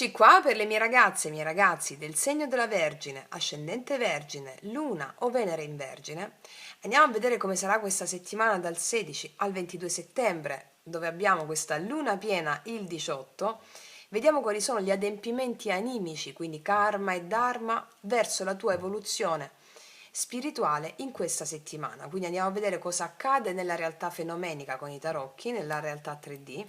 Eccoci qua per le mie ragazze e i miei ragazzi del segno della Vergine, ascendente Vergine, Luna o Venere in Vergine. Andiamo a vedere come sarà questa settimana dal 16 al 22 settembre, dove abbiamo questa luna piena il 18. Vediamo quali sono gli adempimenti animici, quindi karma e dharma, verso la tua evoluzione spirituale in questa settimana. Quindi andiamo a vedere cosa accade nella realtà fenomenica con i tarocchi, nella realtà 3D.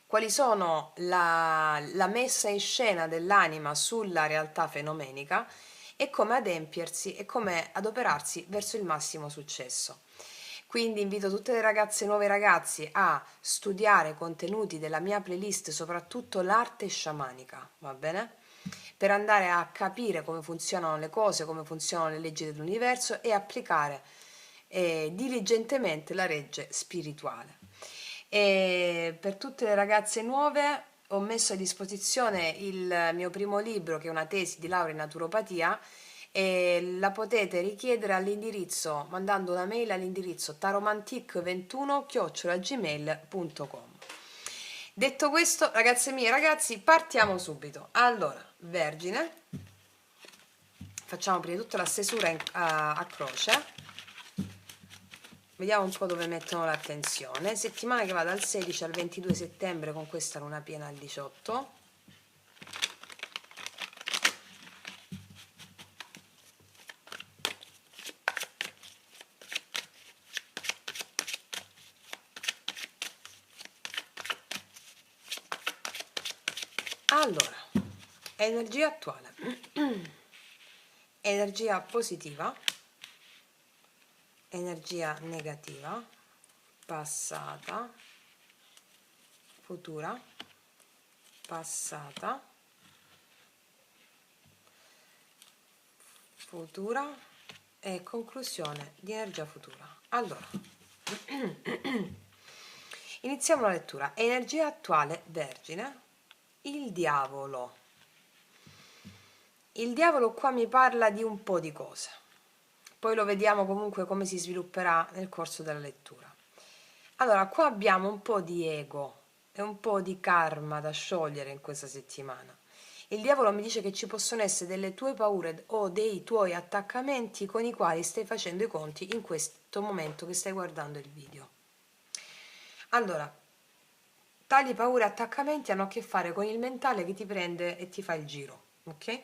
Quali sono la messa in scena dell'anima sulla realtà fenomenica e come adempiersi e come adoperarsi verso il massimo successo. Quindi invito tutte le ragazze e nuovi ragazzi a studiare contenuti della mia playlist, soprattutto l'arte sciamanica, va bene? Per andare a capire come funzionano le cose, come funzionano le leggi dell'universo e applicare diligentemente la legge spirituale. E per tutte le ragazze nuove ho messo a disposizione il mio primo libro, che è una tesi di laurea in naturopatia, e la potete richiedere all'indirizzo, mandando una mail all'indirizzo taromantic21@gmail.com. Detto questo, ragazze mie e ragazzi, partiamo subito. Allora, Vergine, facciamo prima di tutto la stesura a croce. Vediamo un po' dove mettono l'attenzione. Settimana che va dal 16 al 22 settembre con questa luna piena al 18. Allora, energia attuale. Energia positiva, energia negativa, passata, futura, passata, futura e conclusione di energia futura. Allora, iniziamo la lettura. Energia attuale, Vergine, il diavolo. Il diavolo qua mi parla di un po' di cose. Poi lo vediamo comunque come si svilupperà nel corso della lettura. Allora, qua abbiamo un po' di ego e un po' di karma da sciogliere in questa settimana. Il diavolo mi dice che ci possono essere delle tue paure o dei tuoi attaccamenti con i quali stai facendo i conti in questo momento che stai guardando il video. Allora, tali paure e attaccamenti hanno a che fare con il mentale che ti prende e ti fa il giro, ok?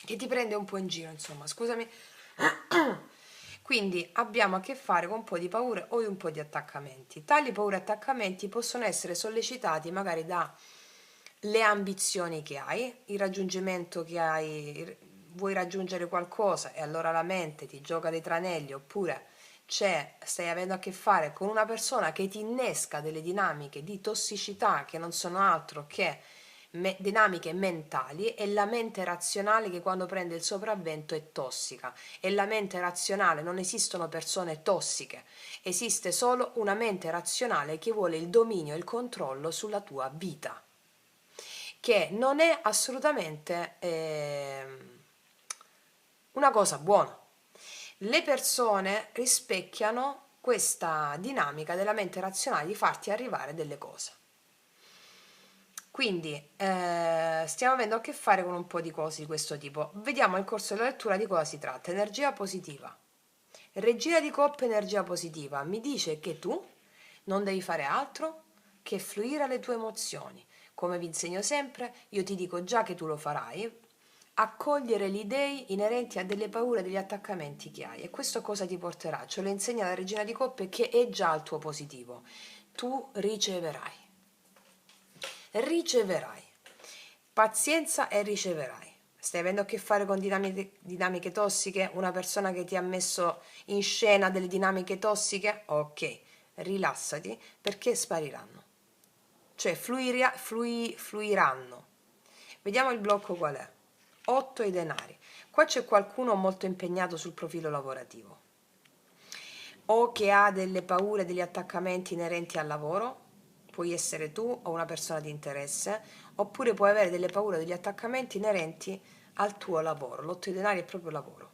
Che ti prende un po' in giro, insomma, scusami. Quindi abbiamo a che fare con un po' di paure o un po' di attaccamenti. Tali paure e attaccamenti possono essere sollecitati magari dalle ambizioni che hai, il raggiungimento che hai, vuoi raggiungere qualcosa e allora la mente ti gioca dei tranelli, oppure stai avendo a che fare con una persona che ti innesca delle dinamiche di tossicità che non sono altro che dinamiche mentali. È la mente razionale che quando prende il sopravvento è tossica. È la mente razionale, non esistono persone tossiche, esiste solo una mente razionale che vuole il dominio e il controllo sulla tua vita, che non è assolutamente una cosa buona. Le persone rispecchiano questa dinamica della mente razionale di farti arrivare delle cose. Quindi stiamo avendo a che fare con un po' di cose di questo tipo. Vediamo nel corso della lettura di cosa si tratta. Energia positiva. Regina di coppe, energia positiva. Mi dice che tu non devi fare altro che fluire alle tue emozioni. Come vi insegno sempre, io ti dico già che tu lo farai, accogliere gli dei inerenti a delle paure, degli attaccamenti che hai. E questo cosa ti porterà? Ce lo insegna la Regina di Coppe, che è già il tuo positivo. Tu riceverai. Riceverai. Pazienza e riceverai. Stai avendo a che fare con dinamiche tossiche? Una persona che ti ha messo in scena delle dinamiche tossiche? Ok, rilassati perché spariranno. Cioè fluiranno. Vediamo il blocco qual è. 8 i denari. Qua c'è qualcuno molto impegnato sul profilo lavorativo, o che ha delle paure, degli attaccamenti inerenti al lavoro. Puoi essere tu o una persona di interesse, oppure puoi avere delle paure, degli attaccamenti inerenti al tuo lavoro. L'8 di denari è proprio lavoro.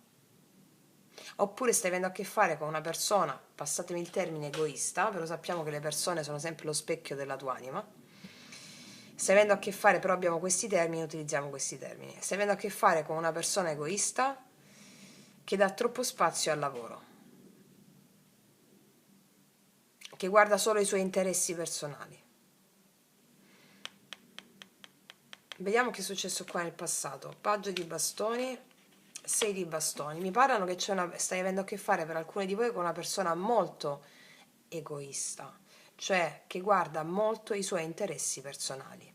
Oppure stai avendo a che fare con una persona, passatemi il termine, egoista, però sappiamo che le persone sono sempre lo specchio della tua anima, Stai avendo a che fare, però abbiamo questi termini, utilizziamo questi termini. Stai avendo a che fare con una persona egoista che dà troppo spazio al lavoro, che guarda solo i suoi interessi personali. Vediamo che è successo qua nel passato. Paggio di bastoni, 6 di bastoni. Mi parlano che stai avendo a che fare per alcuni di voi con una persona molto egoista, cioè che guarda molto i suoi interessi personali.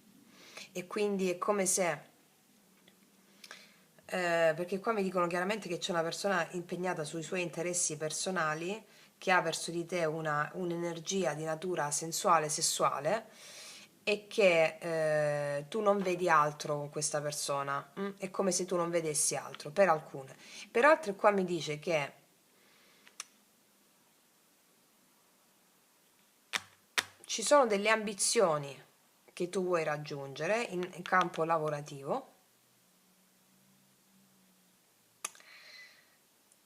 E quindi è come se perché qua mi dicono chiaramente che c'è una persona impegnata sui suoi interessi personali, che ha verso di te un'energia di natura sensuale, sessuale, e che tu non vedi altro con questa persona. È come se tu non vedessi altro, per alcune. Per altre qua mi dice che ci sono delle ambizioni che tu vuoi raggiungere in campo lavorativo,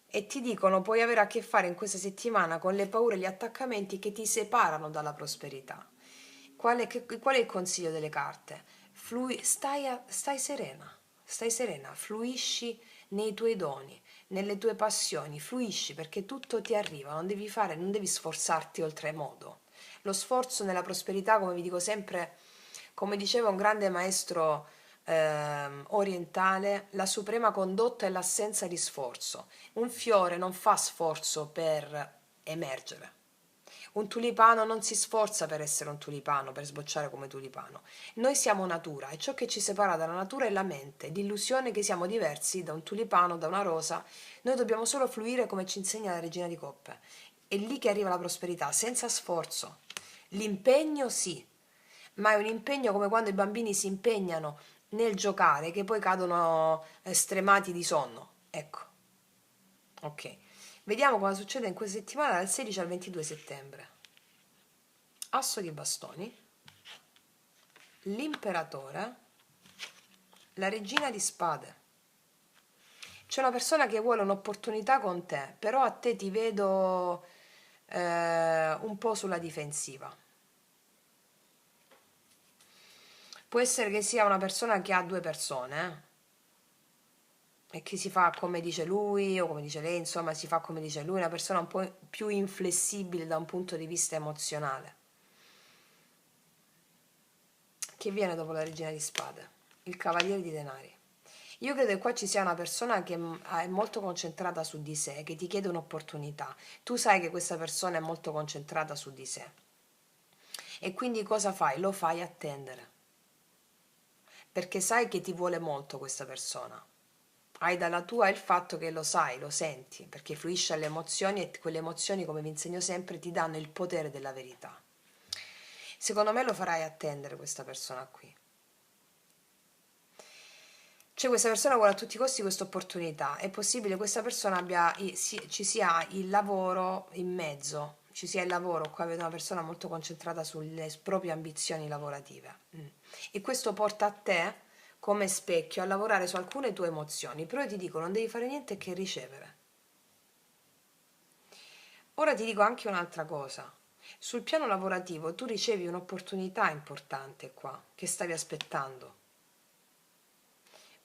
e ti dicono puoi avere a che fare in questa settimana con le paure e gli attaccamenti che ti separano dalla prosperità. Qual è il consiglio delle carte? Stai serena, fluisci nei tuoi doni, nelle tue passioni, fluisci perché tutto ti arriva, non devi sforzarti oltremodo. Lo sforzo nella prosperità, come vi dico sempre, come diceva un grande maestro orientale, la suprema condotta è l'assenza di sforzo. Un fiore non fa sforzo per emergere. Un tulipano non si sforza per essere un tulipano, per sbocciare come tulipano. Noi siamo natura e ciò che ci separa dalla natura è la mente, l'illusione che siamo diversi da un tulipano, da una rosa. Noi dobbiamo solo fluire come ci insegna la Regina di Coppe. È lì che arriva la prosperità, senza sforzo. L'impegno sì, ma è un impegno come quando i bambini si impegnano nel giocare che poi cadono stremati di sonno. Ecco, ok. Vediamo cosa succede in questa settimana dal 16 al 22 settembre. Asso di bastoni, l'imperatore, la regina di spade. C'è una persona che vuole un'opportunità con te, però a te ti vedo un po' sulla difensiva. Può essere che sia una persona che ha due persone, e che si fa come dice lui o come dice lei, insomma, si fa come dice lui, una persona un po' più inflessibile da un punto di vista emozionale. Che viene dopo la regina di spade? Il cavaliere di denari. Io credo che qua ci sia una persona che è molto concentrata su di sé, che ti chiede un'opportunità. Tu sai che questa persona è molto concentrata su di sé. E quindi cosa fai? Lo fai attendere. Perché sai che ti vuole molto questa persona. Hai dalla tua il fatto che lo sai, lo senti, perché fluisci alle emozioni e quelle emozioni, come vi insegno sempre, ti danno il potere della verità. Secondo me lo farai attendere questa persona qui. Cioè questa persona vuole a tutti i costi questa opportunità, è possibile che questa persona ci sia il lavoro in mezzo, ci sia il lavoro, qua vedo una persona molto concentrata sulle proprie ambizioni lavorative. E questo porta a te come specchio a lavorare su alcune tue emozioni, però io ti dico non devi fare niente che ricevere. Ora ti dico anche un'altra cosa. Sul piano lavorativo tu ricevi un'opportunità importante qua, che stavi aspettando,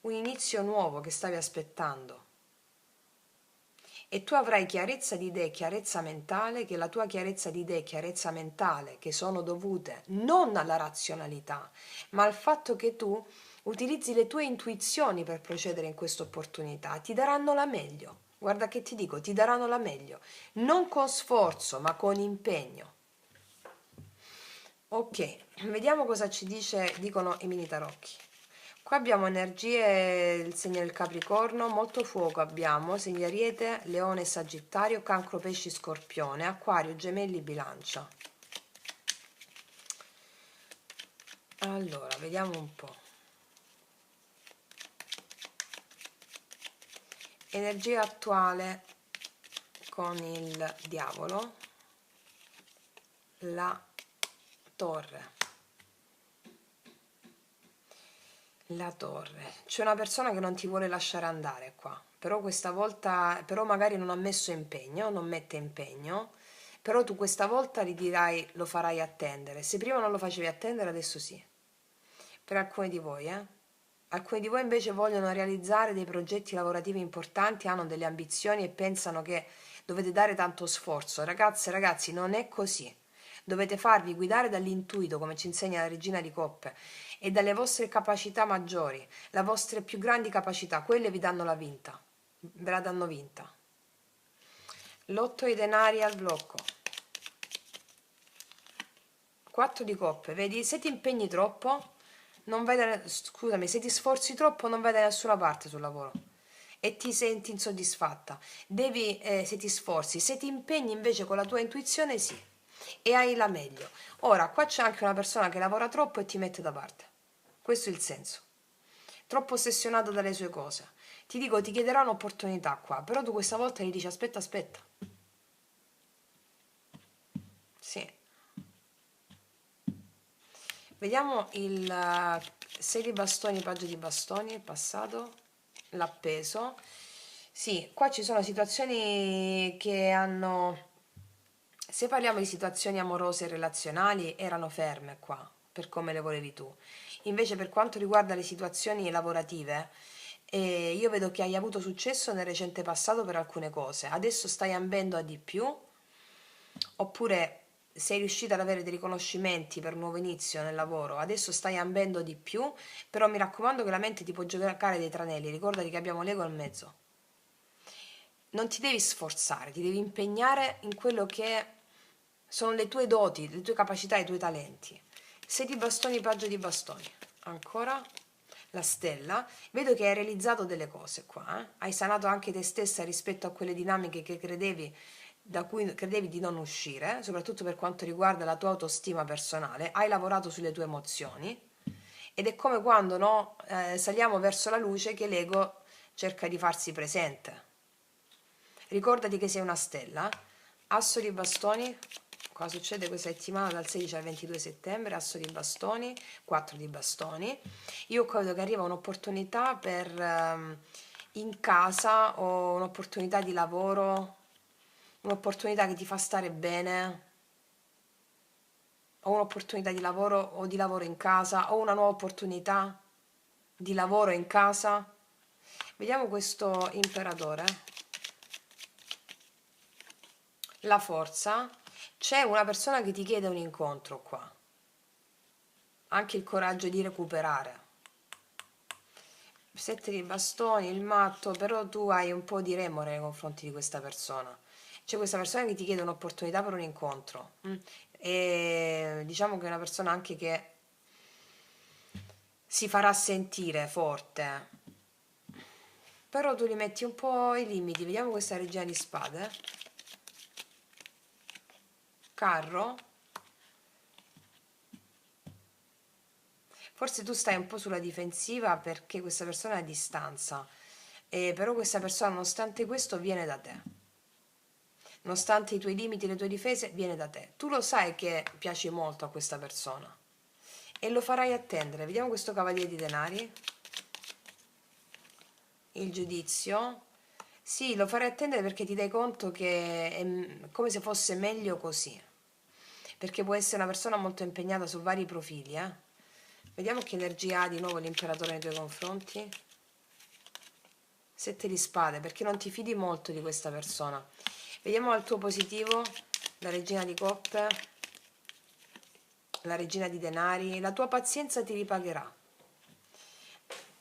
un inizio nuovo che stavi aspettando, e tu avrai chiarezza di idee, chiarezza mentale, che la tua chiarezza di idee, chiarezza mentale, che sono dovute non alla razionalità, ma al fatto che tu utilizzi le tue intuizioni per procedere in questa opportunità, ti daranno la meglio. Guarda che ti dico, ti daranno la meglio, non con sforzo, ma con impegno. Ok, vediamo cosa dicono i mini tarocchi. Qua abbiamo energie, il segno del Capricorno, molto fuoco abbiamo, segni Ariete, Leone, Sagittario, Cancro, Pesci, Scorpione, Acquario, Gemelli, Bilancia. Allora, vediamo un po'. Energia attuale con il Diavolo, la Torre. La torre. C'è una persona che non ti vuole lasciare andare qua, però questa volta, però magari non ha messo impegno, non mette impegno, però tu questa volta gli dirai, lo farai attendere. Se prima non lo facevi attendere, adesso sì. per alcuni di voi, Alcuni di voi invece vogliono realizzare dei progetti lavorativi importanti, hanno delle ambizioni e pensano che dovete dare tanto sforzo. Ragazze e ragazzi, non è così. Dovete farvi guidare dall'intuito, come ci insegna la Regina di Coppe, e dalle vostre capacità maggiori, le vostre più grandi capacità, quelle vi danno la vinta, ve la danno vinta. L'otto di denari al blocco. 4 di coppe, vedi? Se ti impegni troppo, non vai scusami, se ti sforzi troppo non vai da nessuna parte sul lavoro e ti senti insoddisfatta. Devi, se ti sforzi, se ti impegni invece con la tua intuizione, sì, e hai la meglio. Ora, qua c'è anche una persona che lavora troppo e ti mette da parte. Questo è il senso. Troppo ossessionato dalle sue cose. Ti dico, ti chiederà un'opportunità qua, però tu questa volta gli dici aspetta, aspetta. Sì. Vediamo il 6 di bastoni, paggio di bastoni, il passato, l'appeso. Sì, qua ci sono situazioni che hanno... Se parliamo di situazioni amorose e relazionali, erano ferme qua, per come le volevi tu. Invece per quanto riguarda le situazioni lavorative, io vedo che hai avuto successo nel recente passato per alcune cose. Adesso stai ambendo a di più, oppure sei riuscita ad avere dei riconoscimenti per un nuovo inizio nel lavoro, adesso stai ambendo di più, però mi raccomando che la mente ti può giocare dei tranelli, ricordati che abbiamo l'ego al mezzo. Non ti devi sforzare, ti devi impegnare in quello che sono le tue doti, le tue capacità, i tuoi talenti. 6 di bastoni, paggio di bastoni. Ancora la stella. Vedo che hai realizzato delle cose qua, Hai sanato anche te stessa rispetto a quelle dinamiche che credevi da cui credevi di non uscire, soprattutto per quanto riguarda la tua autostima personale, hai lavorato sulle tue emozioni ed è come quando no, saliamo verso la luce che l'ego cerca di farsi presente. Ricordati che sei una stella, asso di bastoni, cosa succede questa settimana dal 16 al 22 settembre, asso di bastoni, 4 di bastoni, io credo che arriva un'opportunità per in casa o un'opportunità di lavoro, un'opportunità che ti fa stare bene, o un'opportunità di lavoro o di lavoro in casa, o una nuova opportunità di lavoro in casa. Vediamo questo imperatore. La forza. C'è una persona che ti chiede un incontro qua. Anche il coraggio di recuperare. 7 di bastoni, il matto, però tu hai un po' di remore nei confronti di questa persona. C'è questa persona che ti chiede un'opportunità per un incontro. E diciamo che è una persona anche che si farà sentire forte, però tu li metti un po' i limiti. Vediamo questa regina di spade. Carro. Forse tu stai un po' sulla difensiva perché questa persona è a distanza, però questa persona nonostante questo viene da te, nonostante i tuoi limiti, le tue difese, viene da te. Tu lo sai che piaci molto a questa persona e lo farai attendere. Vediamo questo cavaliere di denari. Il giudizio. Sì, lo farai attendere perché ti dai conto che è come se fosse meglio così, perché può essere una persona molto impegnata su vari profili, Vediamo che energia ha di nuovo l'imperatore nei tuoi confronti. 7 di spade, perché non ti fidi molto di questa persona. Vediamo al tuo positivo, la regina di coppe, la regina di denari. La tua pazienza ti ripagherà.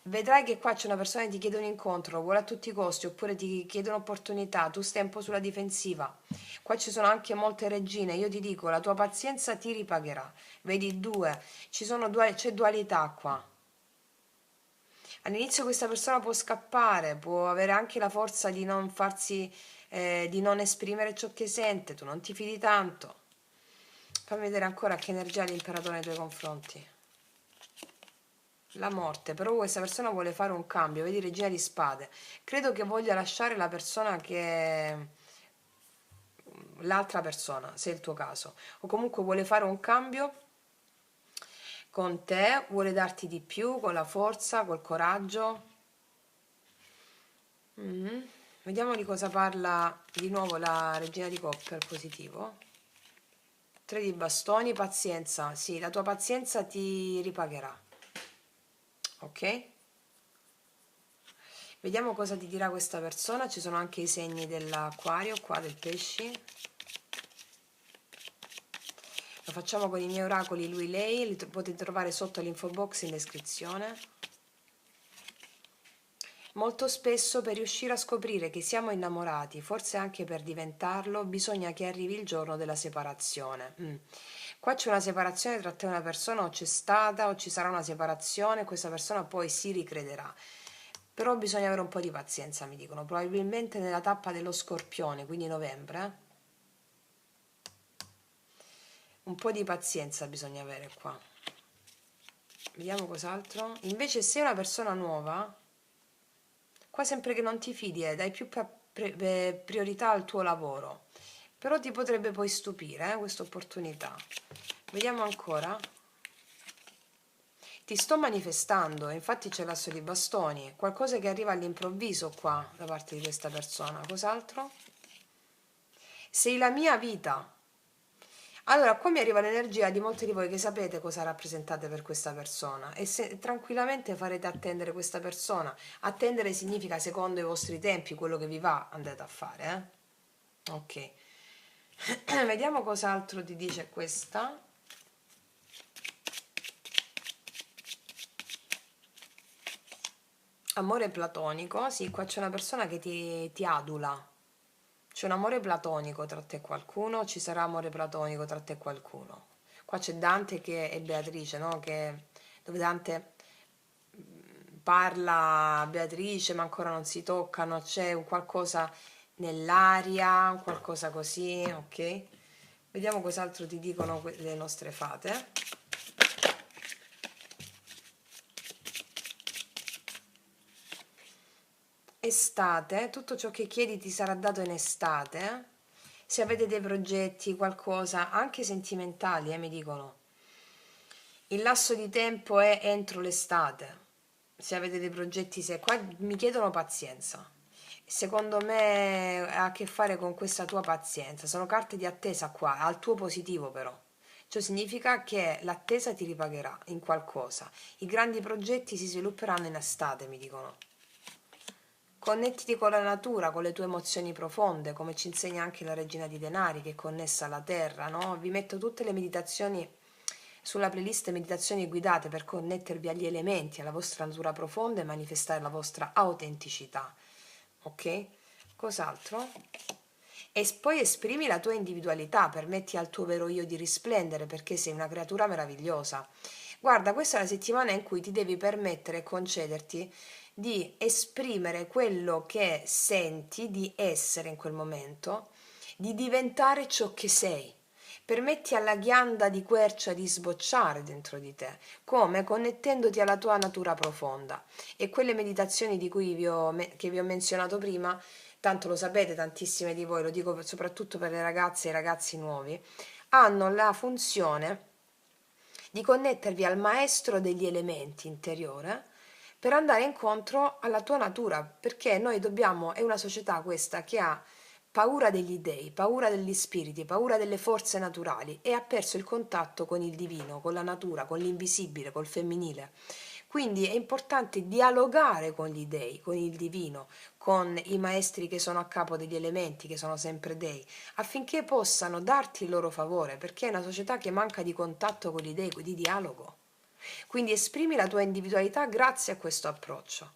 Vedrai che qua c'è una persona che ti chiede un incontro, lo vuole a tutti i costi, oppure ti chiede un'opportunità, tu stai un po' sulla difensiva. Qua ci sono anche molte regine, io ti dico, la tua pazienza ti ripagherà. Vedi due, c'è dualità qua. All'inizio questa persona può scappare, può avere anche la forza di non farsi, di non esprimere ciò che sente, tu non ti fidi tanto. Fammi vedere ancora che energia ha l'imperatore nei tuoi confronti. La morte, però questa persona vuole fare un cambio, vedi regina di spade. Credo che voglia lasciare la persona che... l'altra persona, se è il tuo caso. O comunque vuole fare un cambio con te, vuole darti di più, con la forza, col coraggio. Vediamo di cosa parla di nuovo la regina di coppe al positivo. 3 di bastoni, pazienza. Sì, la tua pazienza ti ripagherà. ok? Vediamo cosa ti dirà questa persona. Ci sono anche i segni dell'acquario qua, del pesci. Lo facciamo con i miei oracoli lui lei, li potete trovare sotto l'info box in descrizione. Molto spesso per riuscire a scoprire che siamo innamorati, forse anche per diventarlo, bisogna che arrivi il giorno della separazione. Qua c'è una separazione tra te e una persona, o c'è stata o ci sarà una separazione, questa persona poi si ricrederà. Però bisogna avere un po' di pazienza, mi dicono, probabilmente nella tappa dello Scorpione, quindi novembre. Un po' di pazienza bisogna avere qua. Vediamo cos'altro. Invece se è una persona nuova, qua sempre che non ti fidi, dai più priorità al tuo lavoro. Però ti potrebbe poi stupire, questa opportunità. Vediamo ancora. Ti sto manifestando, infatti c'è l'asso di bastoni, qualcosa che arriva all'improvviso qua da parte di questa persona. Cos'altro? Sei la mia vita. Allora, qua mi arriva l'energia di molti di voi che sapete cosa rappresentate per questa persona e se tranquillamente farete attendere questa persona. Attendere significa secondo i vostri tempi, quello che vi va, andate a fare, Ok. Vediamo cos'altro ti dice questa. Amore platonico, sì, qua c'è una persona che ti adula. C'è un amore platonico tra te e qualcuno, ci sarà amore platonico tra te e qualcuno. Qua c'è Dante e Beatrice, no? Dove Dante parla a Beatrice, ma ancora non si toccano, c'è un qualcosa nell'aria, un qualcosa così, ok? Vediamo cos'altro ti dicono le nostre fate. Estate, tutto ciò che chiedi ti sarà dato in estate. Se avete dei progetti, qualcosa, anche sentimentali, mi dicono. Il lasso di tempo è entro l'estate. Se avete dei progetti, se qua mi chiedono pazienza. Secondo me ha a che fare con questa tua pazienza. Sono carte di attesa qua, al tuo positivo però. Ciò significa che l'attesa ti ripagherà in qualcosa. I grandi progetti si svilupperanno in estate, mi dicono. Connettiti con la natura, con le tue emozioni profonde, come ci insegna anche la Regina di Denari, che è connessa alla terra, no? Vi metto tutte le meditazioni sulla playlist meditazioni guidate per connettervi agli elementi, alla vostra natura profonda e manifestare la vostra autenticità. Ok? Cos'altro? E poi esprimi la tua individualità, permetti al tuo vero io di risplendere perché sei una creatura meravigliosa. Guarda, questa è la settimana in cui ti devi permettere e concederti di esprimere quello che senti di essere in quel momento, di diventare ciò che sei. Permetti alla ghianda di quercia di sbocciare dentro di te, come connettendoti alla tua natura profonda. E quelle meditazioni di cui che vi ho menzionato prima, tanto lo sapete tantissime di voi, lo dico soprattutto per le ragazze e i ragazzi nuovi, hanno la funzione di connettervi al maestro degli elementi interiore per andare incontro alla tua natura, perché noi dobbiamo, è una società questa che ha paura degli dei, paura degli spiriti, paura delle forze naturali e ha perso il contatto con il divino, con la natura, con l'invisibile, col femminile. Quindi è importante dialogare con gli dei, con il divino, con i maestri che sono a capo degli elementi, che sono sempre dei, affinché possano darti il loro favore, perché è una società che manca di contatto con gli dei, di dialogo. Quindi esprimi la tua individualità grazie a questo approccio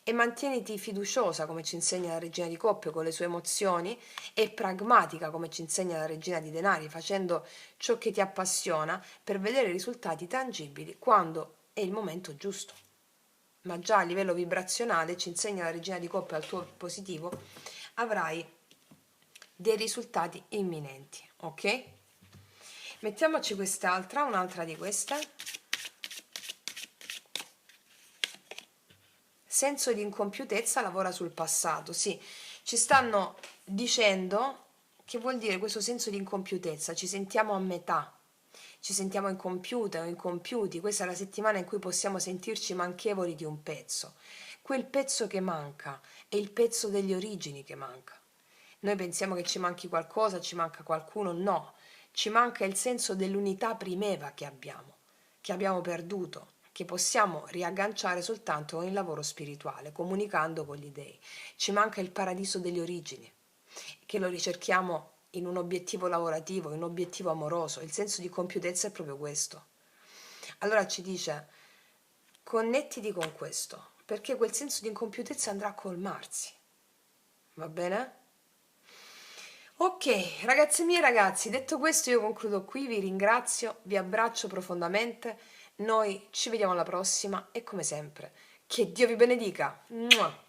e mantieniti fiduciosa come ci insegna la Regina di Coppe con le sue emozioni e pragmatica come ci insegna la Regina di Denari facendo ciò che ti appassiona per vedere risultati tangibili quando è il momento giusto. Ma già a livello vibrazionale ci insegna la Regina di Coppe al tuo positivo avrai dei risultati imminenti, ok? Mettiamoci quest'altra, un'altra di queste. Senso di incompiutezza lavora sul passato. Sì, ci stanno dicendo che vuol dire questo senso di incompiutezza, ci sentiamo a metà, ci sentiamo incompiute o incompiuti. Questa è la settimana in cui possiamo sentirci manchevoli di un pezzo. Quel pezzo che manca è il pezzo delle origini che manca. Noi pensiamo che ci manchi qualcosa, ci manca qualcuno, no, ci manca il senso dell'unità primeva che abbiamo perduto. che possiamo riagganciare soltanto con il lavoro spirituale, comunicando con gli dei. Ci manca il paradiso delle origini, che lo ricerchiamo in un obiettivo lavorativo, in un obiettivo amoroso. Il senso di compiutezza è proprio questo. Allora ci dice, connettiti con questo, perché quel senso di incompiutezza andrà a colmarsi. Va bene? Ok, ragazze mie e ragazzi, detto questo io concludo qui, vi ringrazio, vi abbraccio profondamente, noi ci vediamo alla prossima e come sempre, che Dio vi benedica. Mua!